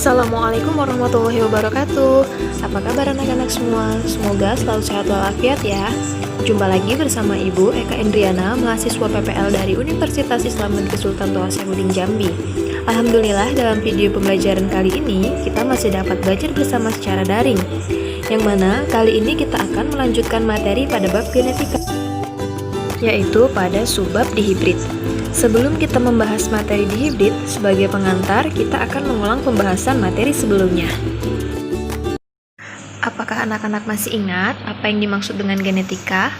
Assalamualaikum warahmatullahi wabarakatuh. Apa kabar anak-anak semua? Semoga selalu sehat walafiat ya. Jumpa lagi bersama Ibu Eka Indriana, mahasiswa PPL dari Universitas Islam Negeri Sultan Toha Jambi. Alhamdulillah, dalam video pembelajaran kali ini kita masih dapat belajar bersama secara daring, yang mana kali ini kita akan melanjutkan materi pada bab genetika, yaitu pada subbab dihibrid. Sebelum kita membahas materi dihibrid, sebagai pengantar kita akan mengulang pembahasan materi sebelumnya. Apakah anak-anak masih ingat apa yang dimaksud dengan genetika?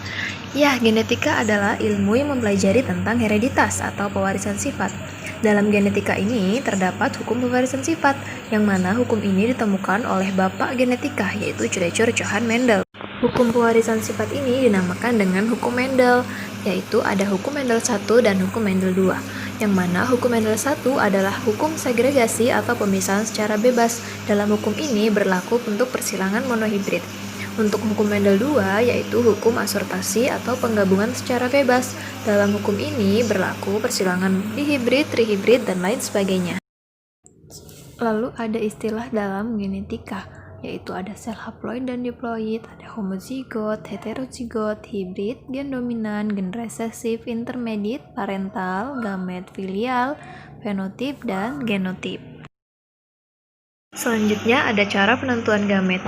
Ya, genetika adalah ilmu yang mempelajari tentang hereditas atau pewarisan sifat. Dalam genetika ini terdapat hukum pewarisan sifat, yang mana hukum ini ditemukan oleh bapak genetika, yaitu Gregor Johann Mendel. Hukum pewarisan sifat ini dinamakan dengan hukum Mendel, yaitu ada hukum Mendel 1 dan hukum Mendel 2, yang mana hukum Mendel 1 adalah hukum segregasi atau pemisahan secara bebas. Dalam hukum ini berlaku untuk persilangan monohibrid. Untuk hukum Mendel 2 yaitu hukum asortasi atau penggabungan secara bebas. Dalam hukum ini berlaku persilangan dihibrid, trihibrid, dan lain sebagainya. Lalu ada istilah dalam genetika, yaitu ada sel haploid dan diploid, ada homozigot, heterozigot, hibrid, gen dominan, gen resesif, intermediate, parental, gamet filial, fenotip, dan genotip. Selanjutnya ada cara penentuan gamet.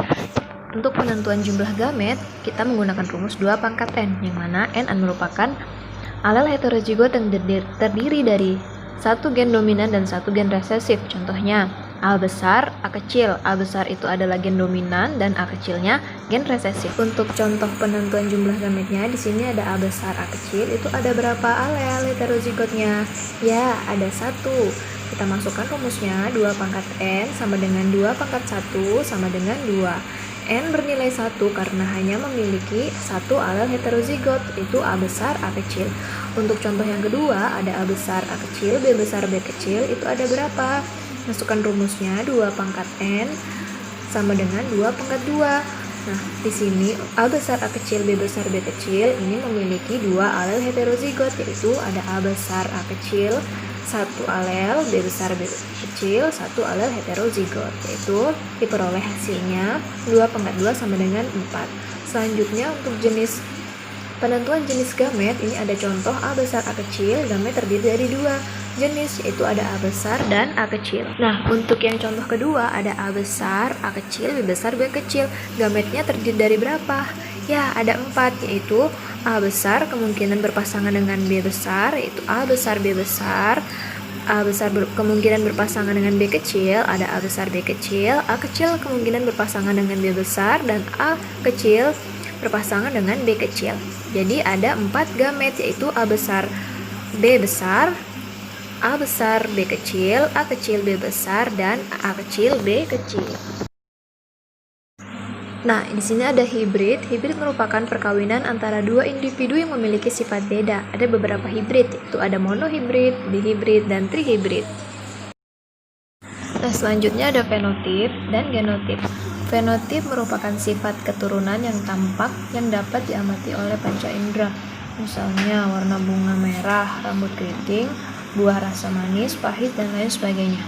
Untuk penentuan jumlah gamet, kita menggunakan rumus 2 pangkat N, yang mana N merupakan alel heterozigot yang terdiri dari satu gen dominan dan satu gen resesif. Contohnya, A besar, A kecil. A besar itu adalah gen dominan dan A kecilnya gen resesif. Untuk contoh penentuan jumlah gametnya, di sini ada A besar, A kecil. Itu ada berapa alel heterozigotnya? Ya, ada 1. Kita masukkan rumusnya 2 pangkat N sama dengan 2 pangkat 1 sama dengan 2. N bernilai 1 karena hanya memiliki 1 alel heterozigot, itu A besar, A kecil. Untuk contoh yang kedua, ada A besar, A kecil, B besar, B kecil. Itu ada berapa? Masukkan rumusnya 2 pangkat N sama dengan 2 pangkat 2. Nah, di sini A besar, A kecil, B besar, B kecil ini memiliki 2 alel heterozigot, yaitu ada A besar, A kecil, 1 alel, B besar, B kecil, 1 alel heterozigot, yaitu diperoleh hasilnya 2 pangkat 2 sama dengan 4. Selanjutnya untuk jenis penentuan jenis gamet, ini ada contoh A besar, A kecil, gamet terdiri dari 2 jenis, yaitu ada A besar dan A kecil. Nah, untuk yang contoh kedua ada A besar, A kecil, B besar, B kecil. Gametnya terdiri dari berapa? Ya, ada 4, yaitu A besar kemungkinan berpasangan dengan B besar, yaitu A besar, B besar. A besar kemungkinan berpasangan dengan B kecil, ada A besar, B kecil. A kecil kemungkinan berpasangan dengan B besar, dan A kecil berpasangan dengan B kecil. Jadi ada 4 gamet, yaitu A besar, B besar, A besar, B kecil, A kecil, B besar, dan A kecil, B kecil. Nah, di sini ada hibrid. Hibrid merupakan perkawinan antara 2 individu yang memiliki sifat beda. Ada beberapa hibrid, yaitu ada monohibrid, dihibrid, dan trihibrid. Nah, selanjutnya ada fenotip dan genotip. Fenotip merupakan sifat keturunan yang tampak yang dapat diamati oleh panca indera. Misalnya warna bunga merah, rambut keriting, buah rasa manis, pahit, dan lain sebagainya.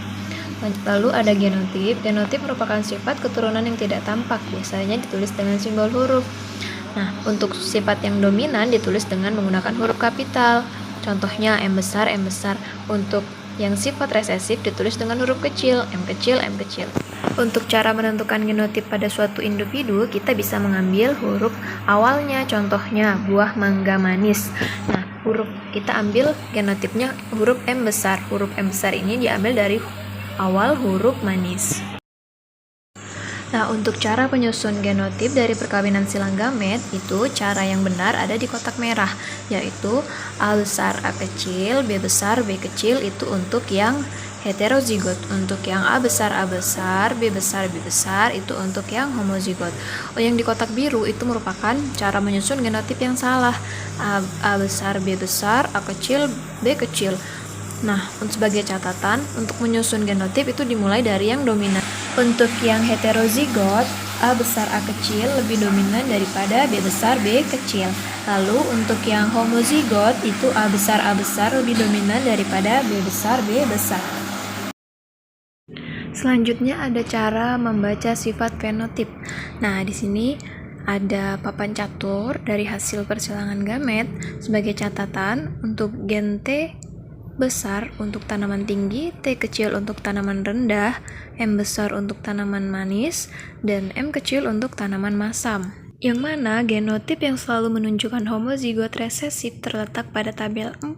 Lalu ada genotip. Genotip merupakan sifat keturunan yang tidak tampak, biasanya ditulis dengan simbol huruf. Nah, untuk sifat yang dominan ditulis dengan menggunakan huruf kapital. Contohnya M besar, M besar. Untuk yang sifat resesif ditulis dengan huruf kecil, M kecil, M kecil. Untuk cara menentukan genotip pada suatu individu, kita bisa mengambil huruf awalnya. Contohnya buah mangga manis. Nah, kita ambil genotipnya huruf M besar. Huruf M besar ini diambil dari awal huruf manis. Nah, untuk cara penyusun genotip dari perkawinan silang gamet, itu cara yang benar ada di kotak merah, yaitu A besar, A kecil, B besar, B kecil itu untuk yang heterozigot. Untuk yang A besar, B besar, B besar itu untuk yang homozigot. Yang di kotak biru itu merupakan cara menyusun genotip yang salah. A besar, B besar, A kecil, B kecil. Nah, sebagai catatan, untuk menyusun genotip itu dimulai dari yang dominan. Untuk yang heterozigot, A besar A kecil lebih dominan daripada B besar B kecil. Lalu untuk yang homozigot itu A besar lebih dominan daripada B besar B besar. Selanjutnya ada cara membaca sifat fenotip. Nah, di sini ada papan catur dari hasil persilangan gamet sebagai catatan untuk gen T besar untuk tanaman tinggi, T kecil untuk tanaman rendah, M besar untuk tanaman manis, dan M kecil untuk tanaman masam. Yang mana genotip yang selalu menunjukkan homozigot resesif terletak pada tabel 4,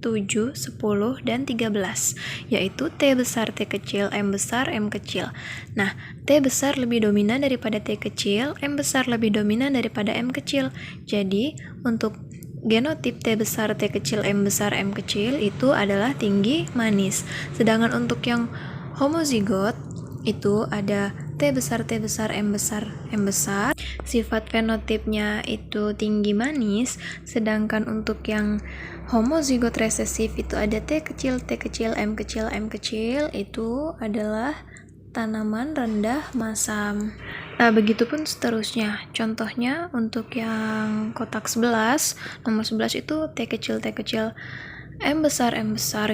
7, 10, dan 13, yaitu T besar, T kecil, M besar, M kecil. Nah, T besar lebih dominan daripada T kecil, M besar lebih dominan daripada M kecil. Jadi, untuk genotip T besar, T kecil, M besar, M kecil itu adalah tinggi, manis. Sedangkan untuk yang homozigot itu ada T besar, T besar, M besar, M besar. Sifat fenotipnya itu tinggi, manis. Sedangkan untuk yang homozigot resesif itu ada T kecil, T kecil, M kecil, M kecil. Itu adalah tanaman rendah, masam. Nah, begitupun seterusnya. Contohnya untuk yang kotak 11, nomor 11 itu T kecil, T kecil, M besar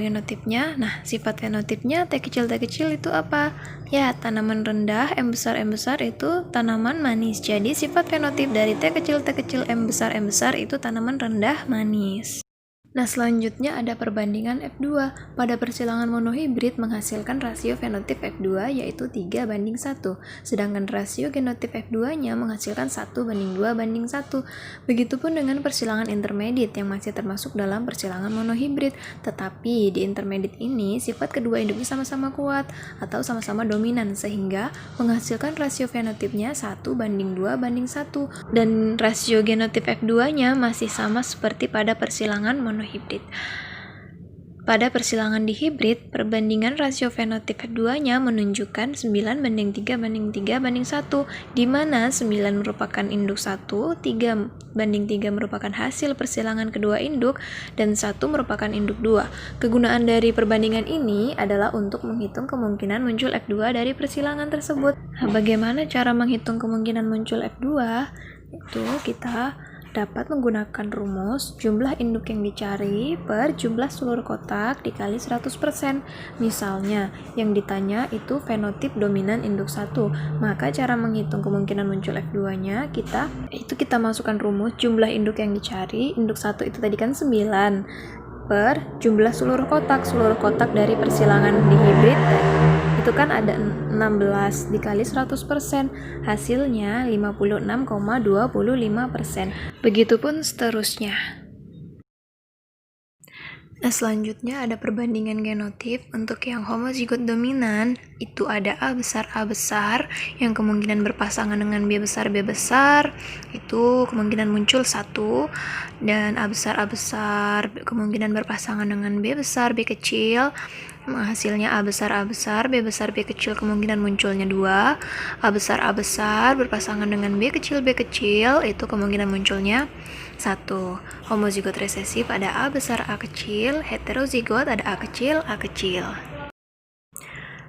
genotipnya. Nah, sifat fenotipnya T kecil itu apa? Ya, tanaman rendah, M besar itu tanaman manis. Jadi, sifat fenotip dari T kecil, M besar itu tanaman rendah, manis. Nah, selanjutnya ada perbandingan F2. Pada persilangan monohibrid menghasilkan rasio fenotip F2 yaitu 3:1, sedangkan rasio genotip F2-nya menghasilkan 1:2:1. Begitupun dengan persilangan intermediate yang masih termasuk dalam persilangan monohibrid, tetapi di intermediate ini sifat kedua induknya sama-sama kuat atau sama-sama dominan sehingga menghasilkan rasio fenotipnya 1:2:1, dan rasio genotip F2-nya masih sama seperti pada persilangan monohibrid. Pada persilangan dihibrid, perbandingan rasio fenotip F2-nya menunjukkan 9:3:3:1, di mana 9 merupakan induk 1, 3:3 merupakan hasil persilangan kedua induk, dan 1 merupakan induk 2. Kegunaan dari perbandingan ini adalah untuk menghitung kemungkinan muncul F2 dari persilangan tersebut. Nah, bagaimana cara menghitung kemungkinan muncul F2? Itu kita dapat menggunakan rumus jumlah induk yang dicari per jumlah seluruh kotak dikali 100%. Misalnya, yang ditanya itu fenotip dominan induk 1. Maka cara menghitung kemungkinan muncul F2-nya, kita masukkan rumus jumlah induk yang dicari. Induk 1 itu tadi kan 9 per jumlah seluruh kotak dari persilangan dihibrid itu kan ada 16 dikali 100%, hasilnya 56,25%. Begitupun seterusnya. Nah, selanjutnya ada perbandingan genotip. Untuk yang homozigot dominan itu ada A besar yang kemungkinan berpasangan dengan B besar itu kemungkinan muncul 1, dan A besar kemungkinan berpasangan dengan B besar B kecil, hasilnya A besar B kecil kemungkinan munculnya 2. A besar berpasangan dengan B kecil itu kemungkinan munculnya 1. Homozigot resesif ada A besar A kecil, heterozigot ada A kecil.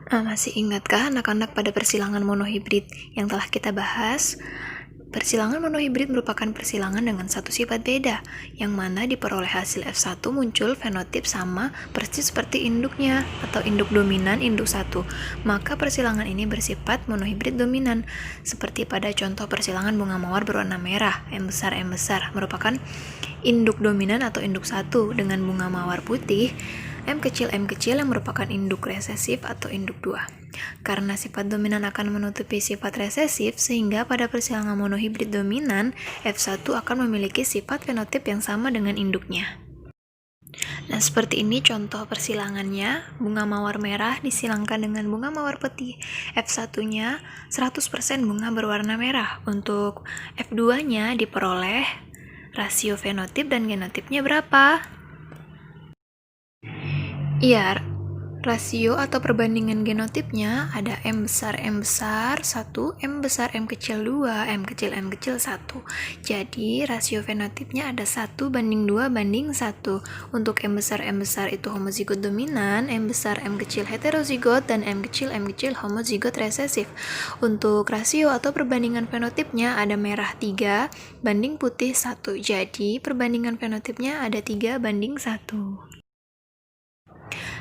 Nah, masih ingatkah anak-anak pada persilangan monohibrid yang telah kita bahas? Persilangan monohibrid merupakan persilangan dengan satu sifat beda, yang mana diperoleh hasil F1 muncul fenotip sama persis seperti induknya atau induk dominan induk 1. Maka persilangan ini bersifat monohibrid dominan, seperti pada contoh persilangan bunga mawar berwarna merah, M besar merupakan induk dominan atau induk 1 dengan bunga mawar putih, M kecil yang merupakan induk resesif atau induk 2. Karena sifat dominan akan menutupi sifat resesif, sehingga pada persilangan monohibrid dominan, F1 akan memiliki sifat fenotip yang sama dengan induknya. Nah, seperti ini contoh persilangannya. Bunga mawar merah disilangkan dengan bunga mawar putih. F1-nya 100% bunga berwarna merah. Untuk F2-nya diperoleh rasio fenotip dan genotipnya berapa? Iya, rasio atau perbandingan genotipnya ada M besar 1, M besar M kecil 2, M kecil 1. Jadi rasio fenotipnya ada 1:2:1. Untuk M besar itu homozigot dominan, M besar M kecil heterozigot, dan M kecil homozigot resesif. Untuk rasio atau perbandingan fenotipnya ada merah 3 banding putih 1. Jadi perbandingan fenotipnya ada 3:1.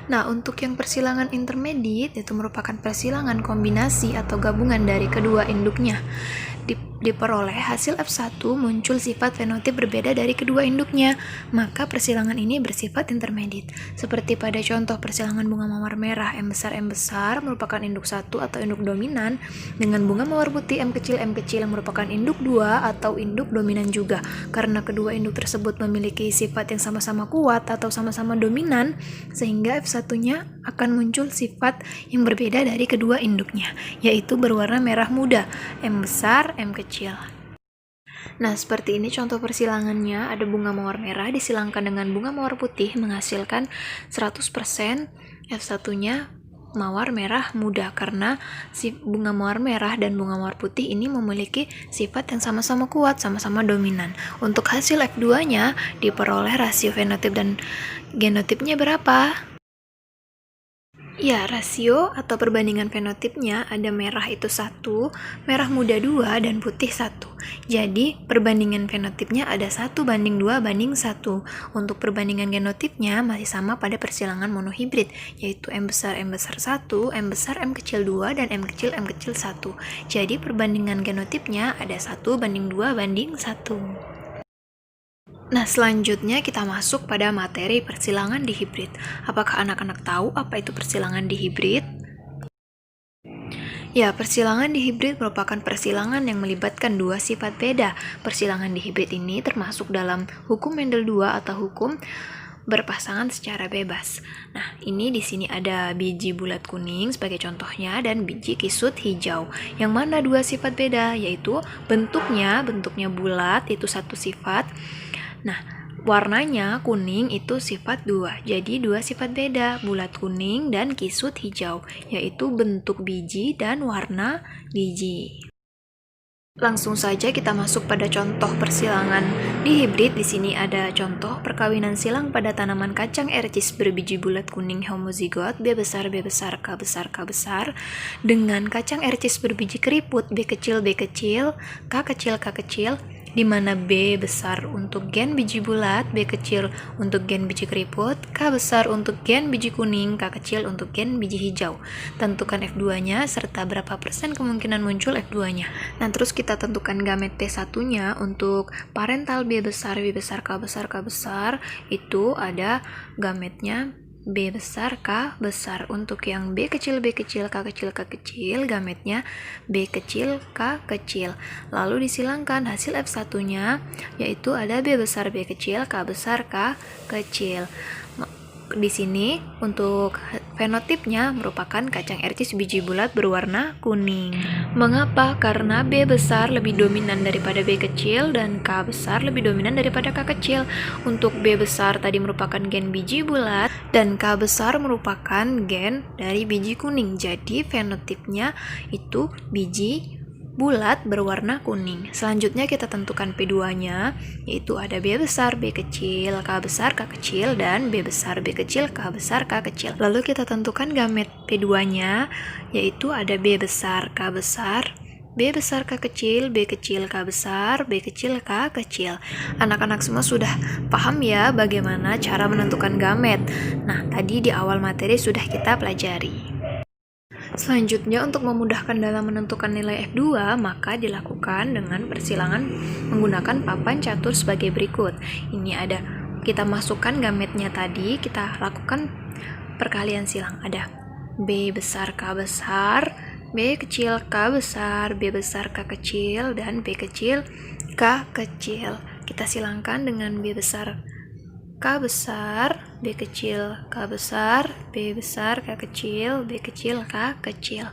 Nah, untuk yang persilangan intermediate itu merupakan persilangan kombinasi atau gabungan dari kedua induknya. Diperoleh hasil F1 muncul sifat fenotip berbeda dari kedua induknya, maka persilangan ini bersifat intermediate. Seperti pada contoh persilangan bunga mawar merah M besar merupakan induk 1 atau induk dominan, dengan bunga mawar putih M kecil yang merupakan induk 2 atau induk dominan juga. Karena kedua induk tersebut memiliki sifat yang sama-sama kuat atau sama-sama dominan, sehingga F1-nya akan muncul sifat yang berbeda dari kedua induknya, yaitu berwarna merah muda, M besar, M kecil. Nah, seperti ini contoh persilangannya. Ada bunga mawar merah disilangkan dengan bunga mawar putih menghasilkan 100% F1-nya mawar merah muda, karena si bunga mawar merah dan bunga mawar putih ini memiliki sifat yang sama-sama kuat, sama-sama dominan. Untuk hasil F2-nya diperoleh rasio fenotip dan genotipnya berapa? Ya, rasio atau perbandingan fenotipnya ada merah itu 1, merah muda 2, dan putih 1. Jadi, perbandingan fenotipnya ada 1:2:1. Untuk perbandingan genotipnya masih sama pada persilangan monohibrid, yaitu M besar 1, M besar M kecil 2, dan M kecil 1. Jadi, perbandingan genotipnya ada 1:2:1. Nah, selanjutnya kita masuk pada materi persilangan dihibrid. Apakah anak-anak tahu apa itu persilangan dihibrid? Ya, persilangan dihibrid merupakan persilangan yang melibatkan dua sifat beda. Persilangan dihibrid ini termasuk dalam hukum Mendel II atau hukum berpasangan secara bebas. Nah, ini di sini ada biji bulat kuning sebagai contohnya dan biji kisut hijau. Yang mana dua sifat beda, yaitu bentuknya bulat itu satu sifat. Nah, warnanya kuning itu sifat 2. Jadi dua sifat beda, bulat kuning dan kisut hijau, yaitu bentuk biji dan warna biji. Langsung saja kita masuk pada contoh persilangan dihibrid. Di sini ada contoh perkawinan silang pada tanaman kacang ercis berbiji bulat kuning homozigot B besar K besar dengan kacang ercis berbiji keriput B kecil K kecil, di mana B besar untuk gen biji bulat, B kecil untuk gen biji keriput, K besar untuk gen biji kuning, K kecil untuk gen biji hijau. Tentukan F2-nya serta berapa persen kemungkinan muncul F2-nya. Nah, terus kita tentukan gamet P1-nya. Untuk parental B besar K besar itu ada gametnya B besar K besar. Untuk yang B kecil K kecil, gametnya B kecil K kecil. Lalu disilangkan hasil F1-nya, yaitu ada B besar K besar K kecil. Di sini untuk fenotipnya merupakan kacang ercis biji bulat berwarna kuning. Mengapa? Karena B besar lebih dominan daripada B kecil dan K besar lebih dominan daripada K kecil. Untuk B besar tadi merupakan gen biji bulat dan K besar merupakan gen dari biji kuning. Jadi fenotipnya itu biji bulat berwarna kuning. Selanjutnya kita tentukan P2-nya, yaitu ada B besar B kecil K besar K kecil dan B besar B kecil K besar K kecil. Lalu kita tentukan gamet P2-nya, yaitu ada B besar K besar B besar K kecil K besar B kecil K kecil. Anak-anak semua sudah paham ya bagaimana cara menentukan gamet. Nah, tadi di awal materi sudah kita pelajari. Selanjutnya, untuk memudahkan dalam menentukan nilai F2, maka dilakukan dengan persilangan menggunakan papan catur sebagai berikut. Ini ada, kita masukkan gametnya tadi, kita lakukan perkalian silang. Ada B besar K besar, B kecil K besar, B besar K kecil, dan B kecil K kecil. Kita silangkan dengan B besar K besar, B kecil K besar, B besar K kecil, B kecil K kecil.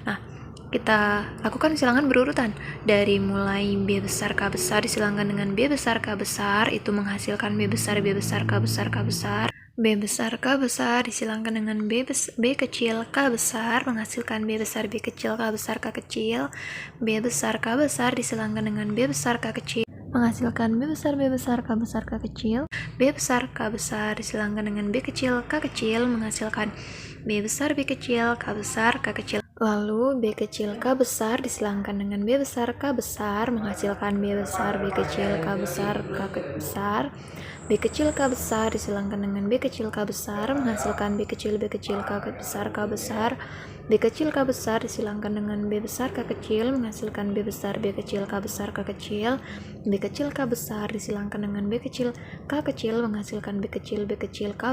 Nah, kita lakukan silangan berurutan. Dari mulai B besar K besar disilangkan dengan B besar K besar, itu menghasilkan B besar K besar K besar. B besar K besar disilangkan dengan B kecil K besar, menghasilkan B besar B kecil K besar K kecil. B besar K besar disilangkan dengan B besar K kecil, menghasilkan B besar K besar K kecil. B besar K besar disilangkan dengan B kecil K kecil, menghasilkan B besar B kecil K besar K kecil. Lalu B kecil K besar disilangkan dengan B besar K besar menghasilkan B besar B kecil K besar K besar. B kecil K besar disilangkan dengan B kecil K besar menghasilkan B kecil K besar K besar. B kecil K besar disilangkan dengan B besar K kecil menghasilkan B besar K besar K kecil. B kecil K besar disilangkan dengan B kecil K kecil menghasilkan B kecil K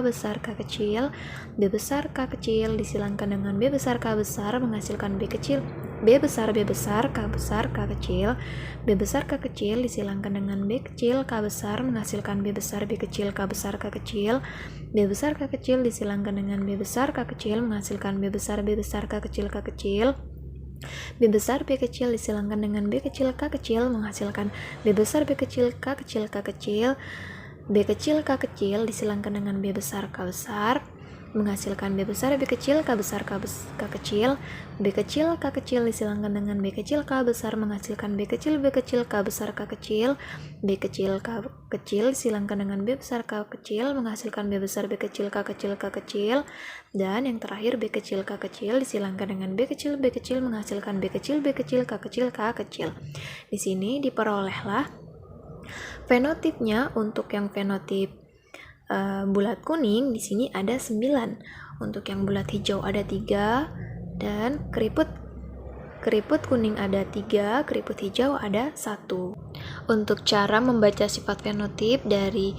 besar K kecil. B besar K kecil disilangkan dengan B besar K besar menghasilkan B besar K besar K kecil. B besar K kecil disilangkan dengan B kecil K besar menghasilkan B besar K besar K kecil. B besar K kecil disilangkan dengan B besar K kecil menghasilkan B besar K kecil K kecil. B besar B kecil disilangkan dengan B kecil K kecil menghasilkan B besar K kecil K kecil. B kecil K kecil disilangkan dengan B besar K besar menghasilkan B besar B kecil K besar K kecil. B kecil K kecil disilangkan dengan B kecil K besar menghasilkan B kecil K besar K kecil. B kecil K kecil disilangkan dengan B besar K kecil menghasilkan B besar K kecil K kecil. Dan yang terakhir B kecil K kecil disilangkan dengan B kecil menghasilkan B kecil K kecil K kecil. Di sini diperolehlah fenotipnya. Untuk yang fenotip bulat kuning di sini ada 9. Untuk yang bulat hijau ada 3 dan keriput kuning ada 3, keriput hijau ada 1. Untuk cara membaca sifat fenotip dari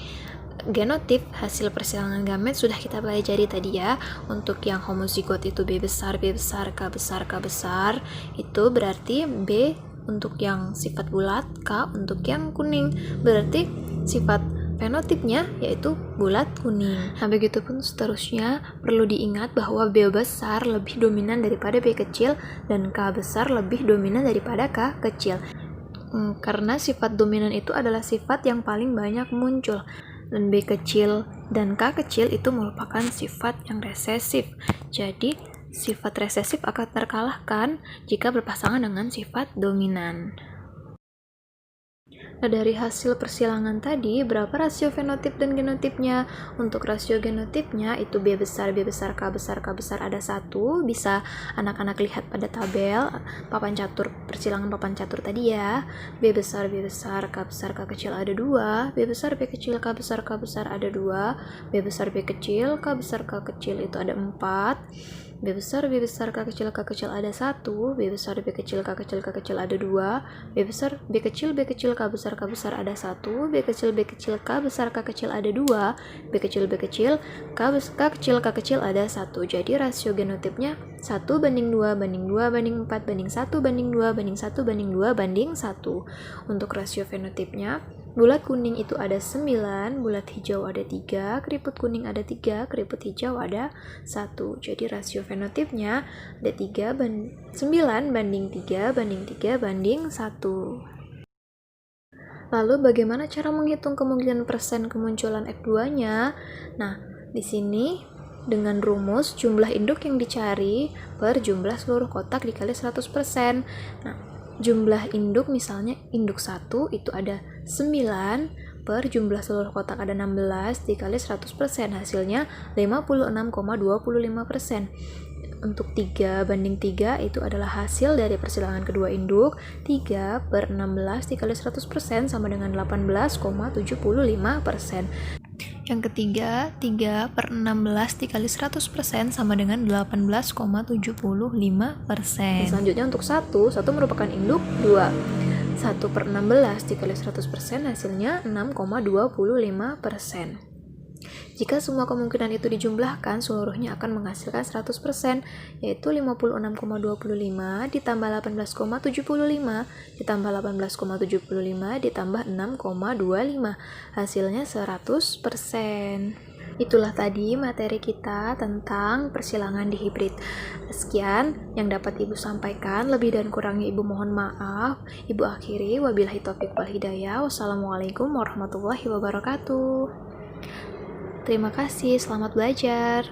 genotip hasil persilangan gamet sudah kita pelajari tadi ya. Untuk yang homozigot itu B besar K besar K besar, itu berarti B untuk yang sifat bulat, K untuk yang kuning, berarti sifat fenotipnya yaitu bulat kuning. Nah, begitupun seterusnya. Perlu diingat bahwa B besar lebih dominan daripada B kecil dan K besar lebih dominan daripada K kecil. Karena sifat dominan itu adalah sifat yang paling banyak muncul. Dan B kecil dan K kecil itu merupakan sifat yang resesif. Jadi, sifat resesif akan terkalahkan jika berpasangan dengan sifat dominan. Nah, dari hasil persilangan tadi, berapa rasio fenotip dan genotipnya? Untuk rasio genotipnya itu B besar K besar ada 1. Bisa anak-anak lihat pada tabel papan catur, persilangan papan catur tadi ya. B besar K besar K kecil ada 2. B besar B kecil K besar ada 2. B besar B kecil K besar K kecil itu ada 4. B besar K kecil ada 1. B besar B kecil K kecil ada 2. B besar B kecil K besar ada 1. B kecil K besar K kecil ada 2. B kecil K kecil ada 1. Jadi rasio genotipnya 1 banding 2 banding 2 banding 4 banding 1 banding 2 banding 1 banding 2 banding 1. Untuk rasio fenotipnya, bulat kuning itu ada 9, bulat hijau ada 3, keriput kuning ada 3, keriput hijau ada 1. Jadi rasio fenotipnya ada 9 banding 3 banding 3 banding 1. Lalu bagaimana cara menghitung kemungkinan persen kemunculan F2-nya? Nah, di sini dengan rumus jumlah induk yang dicari per jumlah seluruh kotak dikali 100%. Nah, jumlah induk misalnya induk 1 itu ada 9 per jumlah seluruh kotak ada 16 dikali 100%, hasilnya 56,25%. Untuk 3 banding 3 itu adalah hasil dari persilangan kedua induk. 3 per 16 dikali 100% sama dengan 18,75%. Yang ketiga, 3 per 16 dikali 100% sama dengan 18,75%. Selanjutnya untuk 1 merupakan induk 2. 1 per 16 dikali 100% hasilnya 6,25%. Jika semua kemungkinan itu dijumlahkan, seluruhnya akan menghasilkan 100%, yaitu 56,25 ditambah 18,75 ditambah 18,75 ditambah 6,25. Hasilnya 100%. Itulah tadi materi kita tentang persilangan dihibrid. Sekian yang dapat Ibu sampaikan, lebih dan kurangnya Ibu mohon maaf. Ibu akhiri, wabillahi taufiq wal hidayah. Wassalamualaikum warahmatullahi wabarakatuh. Terima kasih, selamat belajar.